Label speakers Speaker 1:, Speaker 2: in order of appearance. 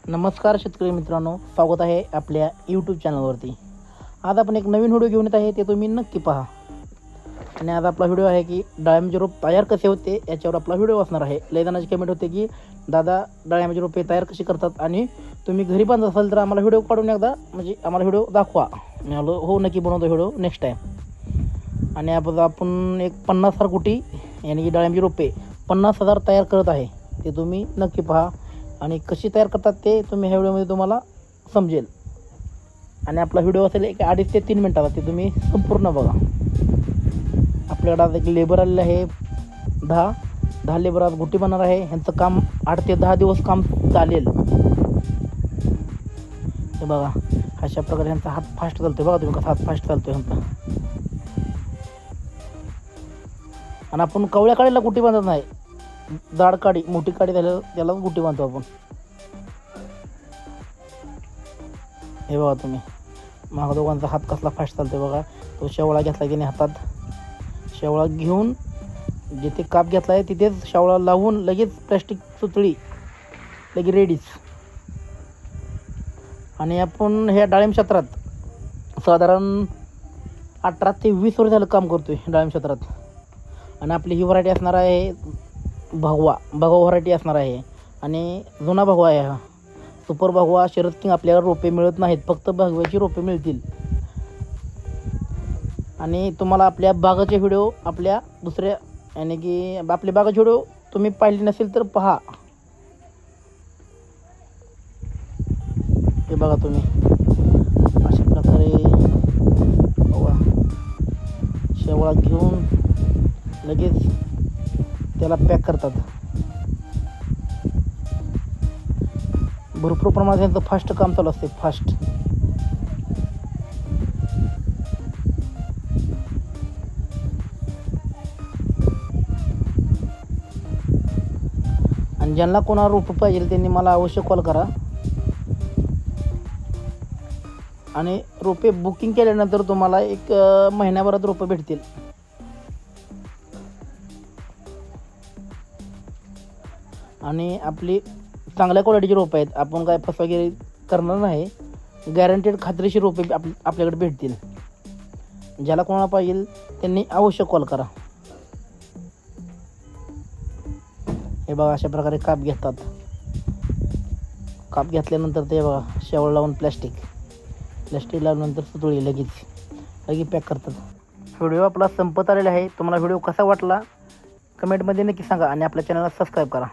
Speaker 1: नमस्कार शेतकरी मित्रांनो, स्वागत आहे आपल्या यूट्यूब चॅनलवरती। आज आपण एक नवीन व्हिडिओ घेऊन येत आहे, ते तुम्ही नक्की पहा। आणि आज आपला व्हिडिओ आहे की डाळिंबाचे रोप तयार कसे होते याच्यावर आपला व्हिडिओ असणार आहे। लय जणांची कमेंट होते की दादा डाळिंबाचे रोपे तयार कशी करतात आणि तुम्ही घरी बांधत असाल तर आम्हाला व्हिडिओ काढून एकदा म्हणजे आम्हाला व्हिडिओ दाखवा। मी आलो हो नक्की बनवतो व्हिडिओ नेक्स्ट टाईम। आणि आपण एक 50,000 गुटी यानी की डाळिंबाचे रोपे 50,000 तयार करत आहे, ते तुम्ही नक्की पहा। आणि कशी तयार करतात ते तुम्ही ह्या व्हिडिओमध्ये तुम्हाला समजेल। आणि आपला व्हिडिओ असेल एक 2.5 ते 3 मिनिटाचा, ते तुम्ही संपूर्ण बघा। आपल्याकडे आज एक लेबर आलेला आहे, 10 लेबर आज गुटी बनणार आहे। ह्यांचं काम 8 ते 10 दिवस काम चालेल। हे बघा अशा प्रकारे ह्यांचा हात फास्ट चालतोय, बघा तुम्ही कसा हात फास्ट चालतोय ह्यांचा। आणि आपण कवळ्या काडीला गुटी बांधत नाही, जाड काडी मोठी काडी त्याला गुटी बांधतो आपण। हे बघा तुम्ही माग दोघांचा हात कसला फास्ट चालतोय बघा। तो शेवळा घेतला त्याने हातात, शेवळा घेऊन जिथे काप घेतला आहे तिथेच शेवळा लावून लगेच प्लॅस्टिक सुतळी लगेच रेडीच। आणि आपण ह्या डाळिंब क्षेत्रात साधारण 18 ते 20 वर्ष झालं काम करतोय डाळिंब क्षेत्रात। आणि आपली ही व्हरायटी असणार आहे भगवा व्हरायटी असणार आहे। आणि जुना भगवा आहे हा, सुपर भगवा शरद किंग आपल्याला रोपे मिळत नाहीत, फक्त भगव्याची रोपे मिळतील। आणि तुम्हाला आपल्या बागाचे व्हिडिओ आपल्या दुसऱ्या यानी की आपल्या बागाचे व्हिडिओ तुम्ही पाहिले नसेल तर पहा। हे बघा तुम्ही अशा प्रकारे शेवळा घेऊन लगेच त्याला पॅक करतात। भरपूर प्रमाणात त्यांचं फास्ट काम चालू असते, फास्ट। आणि ज्यांना कोणाला रोप पाहिजे त्यांनी मला अवश्य कॉल करा। आणि रोपे बुकिंग केल्यानंतर तुम्हाला एक महिन्याभरात रोपं भेटतील। आणि आपली चांगल्या क्वालिटीची रोपं आहेत, आपण काय फसवेगिरी करणार नाही, गॅरंटेड खात्रीशीर रोपे आपल्याकडे भेटतील। ज्याला कोणाला पाहिजे त्यांनी अवश्य कॉल करा। हे बघा अशा प्रकारे काप घेतात, काप घेतल्यानंतर ते बघा शेवळ लावून प्लॅस्टिक लावल्यानंतर सुतळी लगेच पॅक करतात। व्हिडिओ आपला संपत आलेला आहे। तुम्हाला व्हिडिओ कसा वाटला कमेंटमध्ये नक्की सांगा आणि आपल्या चॅनलला सबस्क्राईब करा।